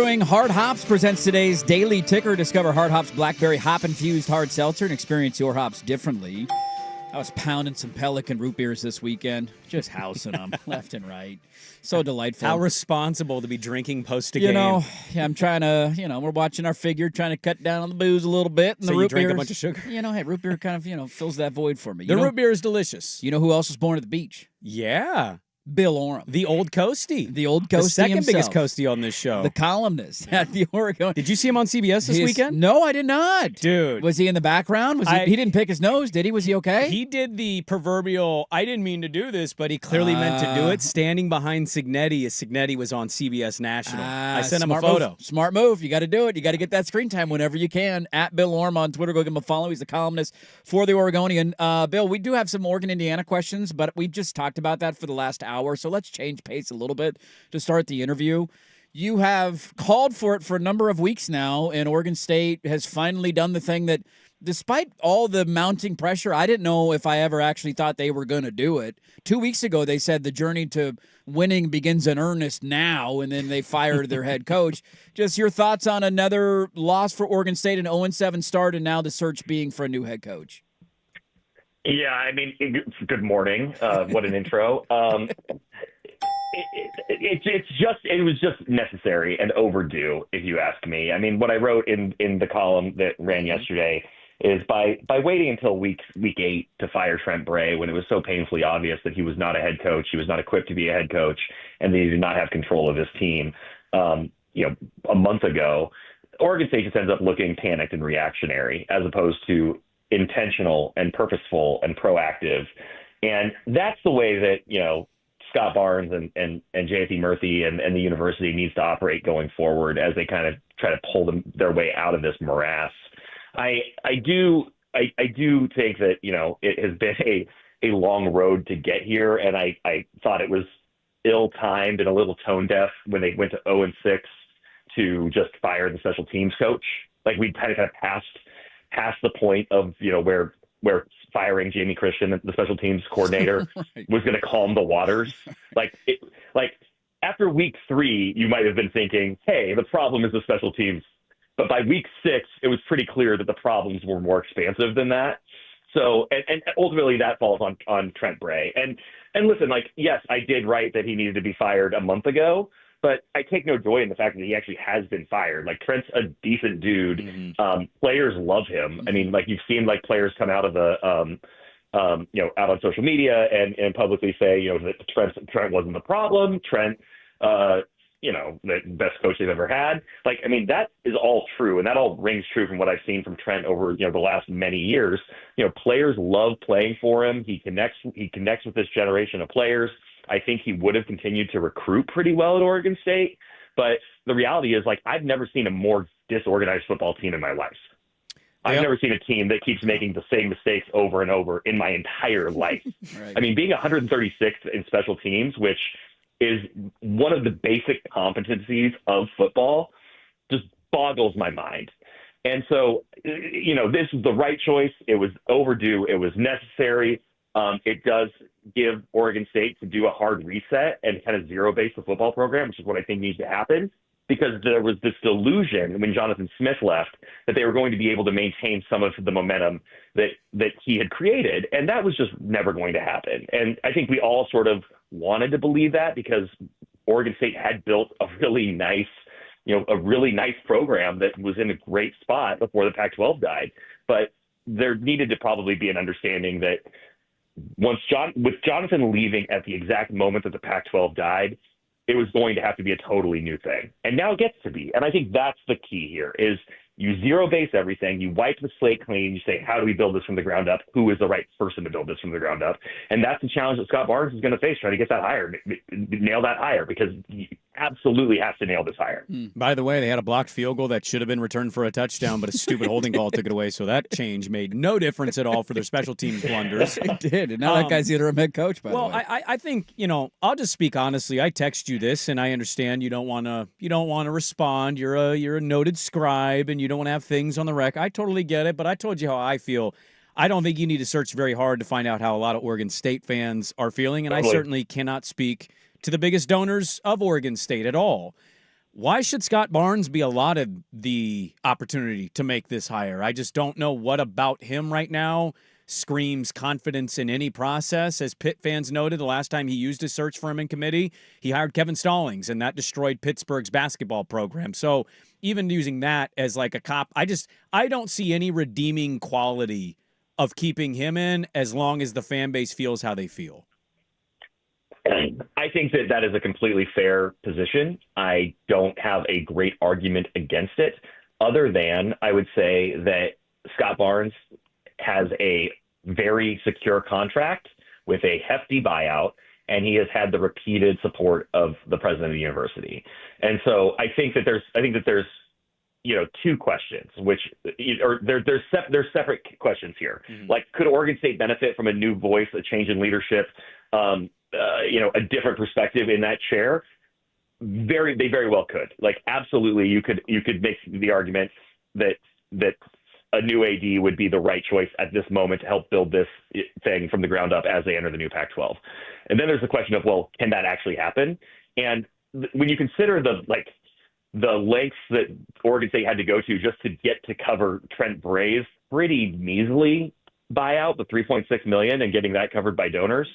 Brewing Hard Hops presents today's Daily Ticker. Discover Hard Hops Blackberry Hop-Infused Hard Seltzer and experience your hops differently. I was pounding some Pelican root beers this weekend, just housing them left and right. So delightful. How responsible to be drinking post a game. You know, yeah, I'm trying to, we're watching our figure, trying to cut down on the booze a little bit. And so the you root drank beers, a bunch of sugar? Hey, root beer kind of, fills that void for me. The root beer is delicious. You know who else was born at the beach? Yeah. Bill Oram. The old Coastie. The old Coastie The second himself. biggest Coastie on this show. The columnist at the Oregonian. Did you see him on CBS this weekend? No, I did not. Dude. Was he in the background? He didn't pick his nose, did he? Was he okay? He did the proverbial, I didn't mean to do this, but he clearly meant to do it, standing behind Signetti as Signetti was on CBS National. I sent him a photo. Smart move. You got to do it. You got to get that screen time whenever you can. At Bill Oram on Twitter. Go give him a follow. He's the columnist for the Oregonian. Bill, we do have some Oregon, Indiana questions, but we just talked about that for the last hour, so let's change pace a little bit to start the interview. You have called for it for a number of weeks now, and Oregon State has finally done the thing that, despite all the mounting pressure, I didn't know if I ever actually thought they were going to do it. 2 weeks ago, they said the journey to winning begins in earnest now, and then they fired their head coach. Just your thoughts on another loss for Oregon State, an 0-7 start, and now the search being for a new head coach. Yeah, I mean, good morning. What an intro. It was just necessary and overdue, if you ask me. I mean, what I wrote in the column that ran yesterday is by waiting until week 8 to fire Trent Bray, when it was so painfully obvious that he was not a head coach, he was not equipped to be a head coach, and that he did not have control of his team, a month ago, Oregon State just ends up looking panicked and reactionary as opposed to intentional and purposeful and proactive. And that's the way that, Scott Barnes and JFE Murphy and the university needs to operate going forward as they kind of try to pull their way out of this morass. I do think that, it has been a long road to get here. And I thought it was ill-timed and a little tone deaf when they went to 0-6 to just fire the special teams coach. Like we kind of passed the point of, where firing Jamie Christian, the special teams coordinator, right, was going to calm the waters. Like after week 3, you might have been thinking, hey, the problem is the special teams. But by week 6, it was pretty clear that the problems were more expansive than that. So, and ultimately that falls on Trent Bray. And listen, yes, I did write that he needed to be fired a month ago, but I take no joy in the fact that he actually has been fired. Like, Trent's a decent dude. Mm-hmm. Players love him. I mean, you've seen players come out of the, out on social media and publicly say, that Trent wasn't the problem. Trent, the best coach they've ever had. That is all true, and that all rings true from what I've seen from Trent over, the last many years. Players love playing for him. He connects with this generation of players. I think he would have continued to recruit pretty well at Oregon State. But the reality is, I've never seen a more disorganized football team in my life. I've never seen a team that keeps making the same mistakes over and over in my entire life. Right. I mean, being 136th in special teams, which is one of the basic competencies of football, just boggles my mind. And so, this is the right choice. It was overdue. It was necessary. It does give Oregon State to do a hard reset and kind of zero-base the football program, which is what I think needs to happen, because there was this delusion when Jonathan Smith left that they were going to be able to maintain some of the momentum that he had created, and that was just never going to happen. And I think we all sort of wanted to believe that because Oregon State had built a really nice program that was in a great spot before the Pac-12 died. But there needed to probably be an understanding that with Jonathan leaving at the exact moment that the Pac-12 died, it was going to have to be a totally new thing. And now it gets to be. And I think that's the key here is you zero-base everything. You wipe the slate clean. You say, how do we build this from the ground up? Who is the right person to build this from the ground up? And that's the challenge that Scott Barnes is going to face, trying to get that hire, nail that hire, because he absolutely has to nail this hire. By the way, they had a blocked field goal that should have been returned for a touchdown, but a stupid holding call took it away. So that change made no difference at all for their special teams blunders. It did. And now that guy's the interim head coach, by the way. Well, I think, I'll just speak honestly. I text you this, and I understand you don't want to respond. You're a noted scribe, and you don't want to have things on the rec. I totally get it, but I told you how I feel. I don't think you need to search very hard to find out how a lot of Oregon State fans are feeling, and I certainly cannot speak to the biggest donors of Oregon State at all. Why should Scott Barnes be allotted the opportunity to make this hire? I just don't know what about him right now screams confidence in any process. As Pitt fans noted, the last time he used his search firm in committee, he hired Kevin Stallings, and that destroyed Pittsburgh's basketball program. So even using that as like a cop, I don't see any redeeming quality of keeping him in as long as the fan base feels how they feel. I think that is a completely fair position. I don't have a great argument against it, other than I would say that Scott Barnes has a very secure contract with a hefty buyout, and he has had the repeated support of the president of the university. And so I think that there's two questions, there's separate questions here. Mm-hmm. Like, could Oregon State benefit from a new voice, a change in leadership, a different perspective in that chair? They very well could. Like, absolutely, you could make the argument that a new AD would be the right choice at this moment to help build this thing from the ground up as they enter the new Pac-12. And then there's the question of, well, can that actually happen? And when you consider the lengths that Oregon State had to go to just to get to cover Trent Bray's pretty measly buyout, the $3.6 million, and getting that covered by donors,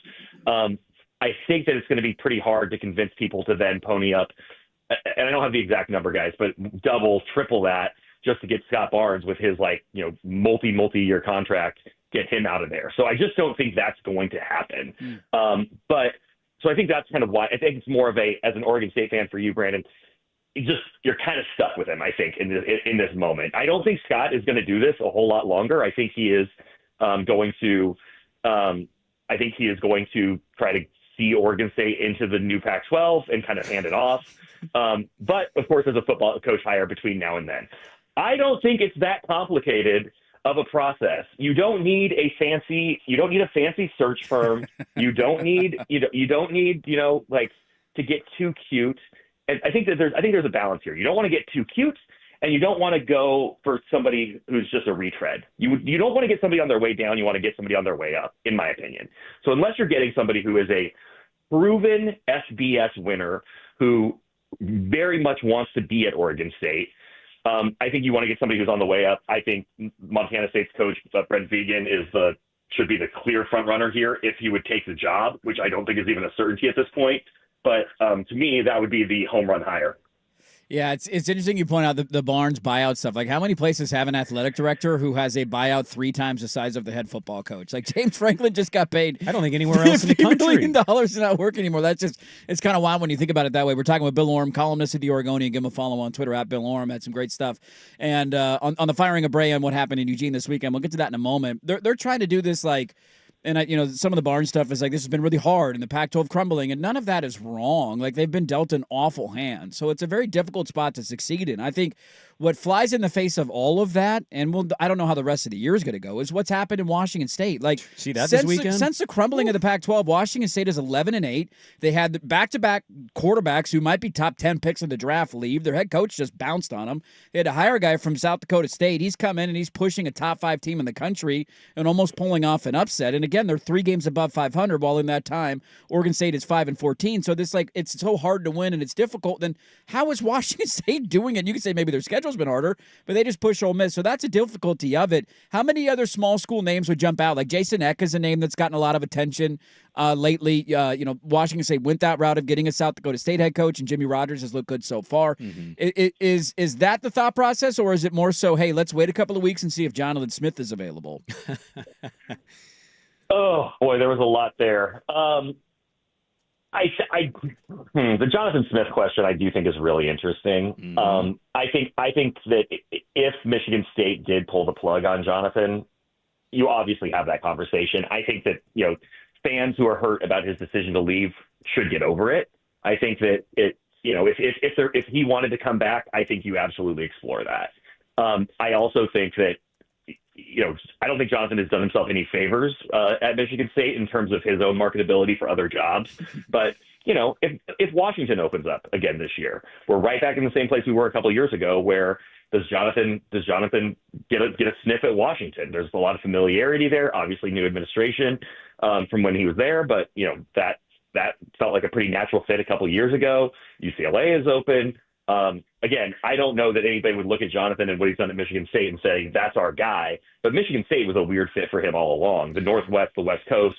I think that it's going to be pretty hard to convince people to then pony up, and I don't have the exact number, guys, but double, triple that just to get Scott Barnes with his multi-year contract, get him out of there. So I just don't think that's going to happen. So I think that's kind of why I think it's more of as an Oregon State fan for you, Brandon, you're kind of stuck with him, I think, in this moment. I don't think Scott is going to do this a whole lot longer. I think he is going to try to see Oregon State into the new Pac-12 and kind of hand it off. But of course, as a football coach hire between now and then, I don't think it's that complicated of a process. You don't need a fancy search firm. You don't need to get too cute. And I think there's a balance here. You don't want to get too cute, and you don't want to go for somebody who's just a retread. You don't want to get somebody on their way down. You want to get somebody on their way up, in my opinion. So unless you're getting somebody who is a proven FBS winner who very much wants to be at Oregon State, I think you want to get somebody who's on the way up. I think Montana State's coach, Brent Vigen, should be the clear front runner here if he would take the job, which I don't think is even a certainty at this point. But to me, that would be the home run hire. Yeah, it's interesting you point out the Barnes buyout stuff. Like, how many places have an athletic director who has a buyout 3 times the size of the head football coach? Like, James Franklin just got paid. I don't think anywhere else in the country. $50 million to not work anymore. It's kind of wild when you think about it that way. We're talking with Bill Oram, columnist at the Oregonian. Give him a follow on Twitter at Bill Oram. Had some great stuff. And on the firing of Bray and what happened in Eugene this weekend, we'll get to that in a moment. They're trying to do this and some of the Barnes stuff is like, this has been really hard and the Pac-12 crumbling, and none of that is wrong. Like, they've been dealt an awful hand. So it's a very difficult spot to succeed in. I think what flies in the face of all of that, and I don't know how the rest of the year is going to go, is what's happened in Washington State. Like, see that this weekend? Since the crumbling of the Pac-12, Washington State is 11-8. They had back-to-back quarterbacks who might be top 10 picks in the draft leave. Their head coach just bounced on them. They had to hire a guy from South Dakota State. He's come in and he's pushing a top 5 team in the country and almost pulling off an upset. And again, they're 3 games above 500, while in that time, Oregon State is 5-14. So it's so hard to win and it's difficult. Then how is Washington State doing it? You could say maybe their schedule's been harder, but they just push Ole Miss. So that's a difficulty of it. How many other small school names would jump out? Like Jason Eck is a name that's gotten a lot of attention lately. Washington State went that route of getting a South Dakota State head coach, and Jimmy Rogers has looked good so far. Mm-hmm. Is that the thought process, or is it more so, hey, let's wait a couple of weeks and see if Jonathan Smith is available? Oh boy, there was a lot there. The Jonathan Smith question I do think is really interesting. Mm-hmm. I think that if Michigan State did pull the plug on Jonathan, you obviously have that conversation. I think that fans who are hurt about his decision to leave should get over it. I think that if he wanted to come back, I think you absolutely explore that. I also think that I don't think Jonathan has done himself any favors at Michigan State in terms of his own marketability for other jobs. But, if Washington opens up again this year, we're right back in the same place we were a couple of years ago, where does Jonathan get a sniff at Washington? There's a lot of familiarity there, obviously new administration from when he was there, but, that felt like a pretty natural fit a couple of years ago. UCLA is open. Again, I don't know that anybody would look at Jonathan and what he's done at Michigan State and say, that's our guy. But Michigan State was a weird fit for him all along. The Northwest, the West Coast.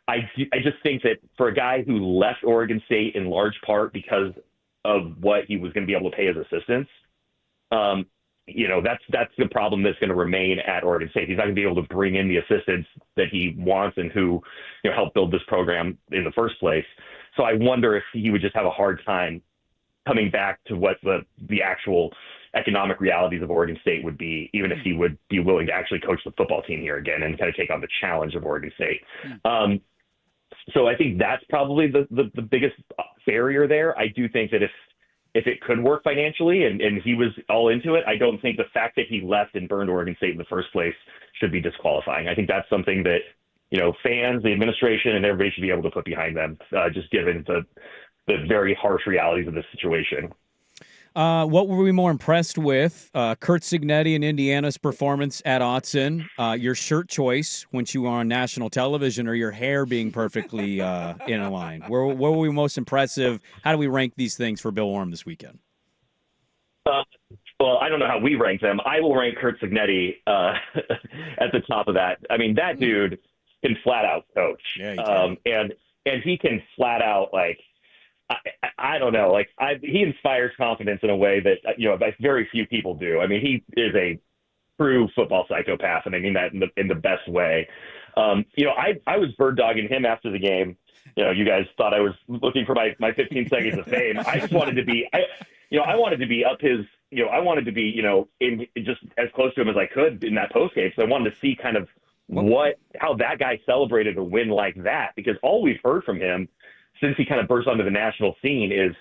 I just think that for a guy who left Oregon State in large part because of what he was going to be able to pay his assistants, that's the problem that's going to remain at Oregon State. He's not going to be able to bring in the assistants that he wants and who helped build this program in the first place. So I wonder if he would just have a hard time coming back to what the actual economic realities of Oregon State would be, even if he would be willing to actually coach the football team here again and kind of take on the challenge of Oregon State. So I think that's probably the biggest barrier there. I do think that if it could work financially and he was all into it, I don't think the fact that he left and burned Oregon State in the first place should be disqualifying. I think that's something that, fans, the administration, and everybody should be able to put behind them, just given the very harsh realities of this situation. What were we more impressed with? Curt Cignetti in Indiana's performance at Autzen, your shirt choice when you were on national television, or your hair being perfectly in a line? Where were we most impressive? How do we rank these things for Bill Oram this weekend? Well, I don't know how we rank them. I will rank Curt Cignetti at the top of that. I mean, that dude can flat out coach. Yeah, he can. And he can flat out, like, I don't know. Like, he inspires confidence in a way that, very few people do. I mean, he is a true football psychopath, and I mean that in the best way. I was bird dogging him after the game. You guys thought I was looking for my 15 seconds of fame. I just wanted to be, I wanted to be up his, I wanted to be, in just as close to him as I could in that post game. So I wanted to see kind of how that guy celebrated a win like that, because all we've heard from him since he kind of burst onto the national scene is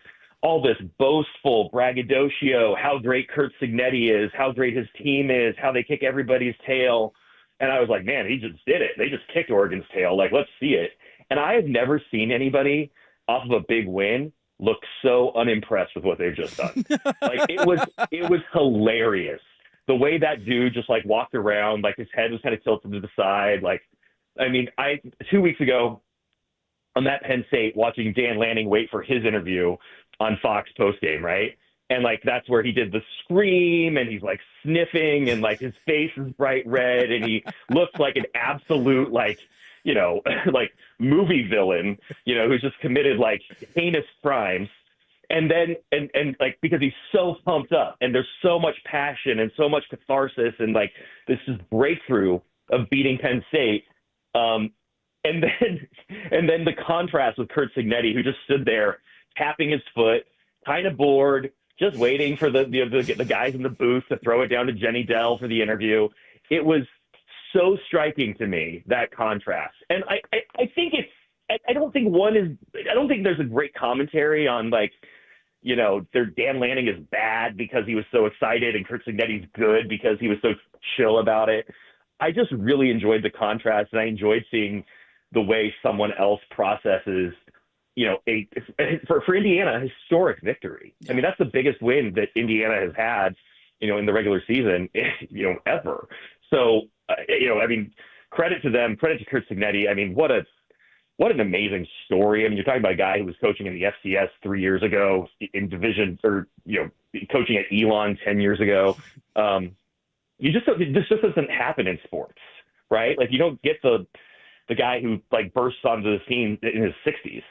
all this boastful braggadocio, how great Curt Cignetti is, how great his team is, how they kick everybody's tail. And I was like, man, he just did it. They just kicked Oregon's tail. Like, let's see it. And I have never seen anybody off of a big win look so unimpressed with what they've just done. Like, it was hilarious. The way that dude just like walked around, like his head was kind of tilted to the side. Like, I mean, 2 weeks ago, I'm at Penn State watching Dan Lanning wait for his interview on Fox postgame, right? And like that's where he did the scream and he's like sniffing and like his face is bright red and he looks like an absolute like movie villain, who's just committed like heinous crimes. And then and like because he's so pumped up and there's so much passion and so much catharsis and like this is breakthrough of beating Penn State. And then the contrast with Curt Cignetti, who just stood there tapping his foot, kind of bored, just waiting for the guys in the booth to throw it down to Jenny Dell for the interview. It was so striking to me, that contrast. And I think I don't think there's a great commentary on like, Dan Lanning is bad because he was so excited and Curt Cignetti's good because he was so chill about it. I just really enjoyed the contrast, and I enjoyed seeing the way someone else processes, for Indiana, a historic victory. Yeah. I mean, that's the biggest win that Indiana has had, in the regular season, ever. So, I mean, credit to them, credit to Curt Cignetti. I mean, what an amazing story. I mean, you're talking about a guy who was coaching in the FCS 3 years ago in division, or, coaching at Elon 10 years ago. This just doesn't happen in sports, right? Like, you don't get the guy who like bursts onto the scene in his 60s.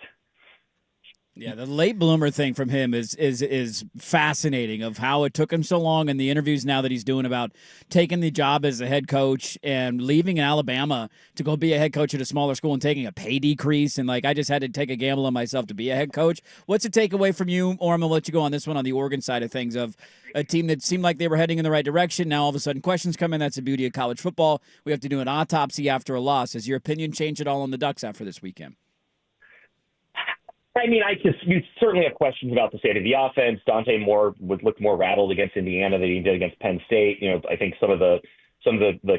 Yeah, the late bloomer thing from him is fascinating, of how it took him so long, and the interviews now that he's doing about taking the job as a head coach and leaving Alabama to go be a head coach at a smaller school and taking a pay decrease. And like, I just had to take a gamble on myself to be a head coach. What's the takeaway from you, Oram? I'll let you go on this one on the Oregon side of things, of a team that seemed like they were heading in the right direction. Now all of a sudden questions come in. That's the beauty of college football. We have to do an autopsy after a loss. Has your opinion changed at all on the Ducks after this weekend? I mean, you certainly have questions about the state of the offense. Dante Moore would look more rattled against Indiana than he did against Penn State. I think some of the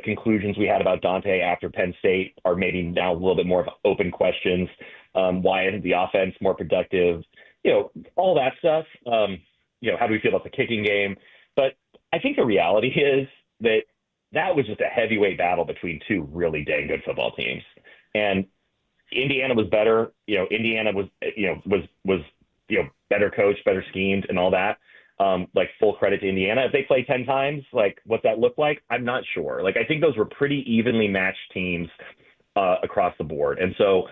conclusions we had about Dante after Penn State are maybe now a little bit more of open questions. Why isn't the offense more productive? All that stuff. How do we feel about the kicking game? But I think the reality is that was just a heavyweight battle between two really dang good football teams. And Indiana was better. Indiana was better coached, better schemed, and all that. Like full credit to Indiana. If they play 10 times, like what's that look like? I'm not sure. Like I think those were pretty evenly matched teams across the board. And so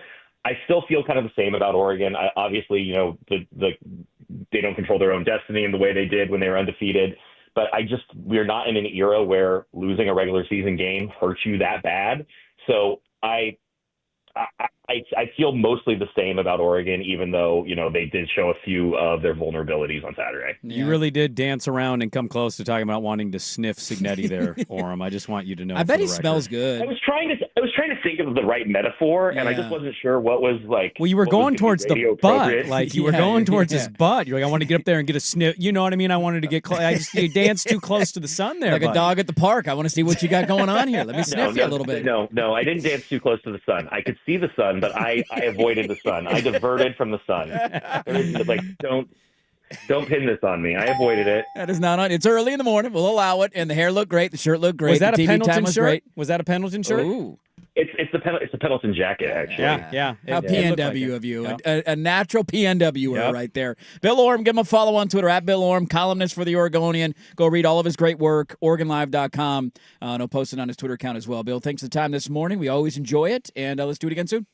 I still feel kind of the same about Oregon. Obviously, they don't control their own destiny in the way they did when they were undefeated. But we're not in an era where losing a regular season game hurts you that bad. So I feel mostly the same about Oregon, even though, they did show a few of their vulnerabilities on Saturday. Yeah. You really did dance around and come close to talking about wanting to sniff Signetti there, Oram. I just want you to know. I bet he smells good. I was trying to think of the right metaphor, and I just wasn't sure what was like. Well, you were going towards the butt. Like you were going towards his butt. You're like, I want to get up there and get a sniff. You know what I mean? I wanted to get close. You danced too close to the sun there. Like a dog at the park. I want to see what you got going on here. Let me sniff you a little bit. No, I didn't dance too close to the sun. I could see the sun, but I avoided the sun. I diverted from the sun. Like, don't pin this on me. I avoided it. That is not on. It's early in the morning. We'll allow it. And the hair looked great. The shirt looked great. Was that the a TV Pendleton time was shirt? Great. Was that a Pendleton shirt? Ooh. It's the Pendleton jacket, actually. Yeah. How PNW of you. Yeah. A natural PNW right there. Bill Oram, give him a follow on Twitter, at Bill Oram, columnist for the Oregonian. Go read all of his great work, OregonLive.com. And he'll post it on his Twitter account as well. Bill, thanks for the time this morning. We always enjoy it. And let's do it again soon.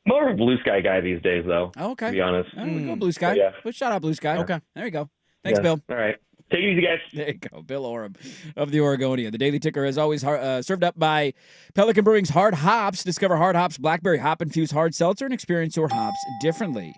More of a blue sky guy these days, though. Oh, okay. To be honest. We go blue sky. Yeah. Let's shout out blue sky. Okay. There you go. Thanks, Bill. All right. Take it easy, guys. There you go. Bill Oram of the Oregonian. The Daily Ticker is always served up by Pelican Brewing's Hard Hops. Discover Hard Hops Blackberry Hop Infused Hard Seltzer and experience your hops differently.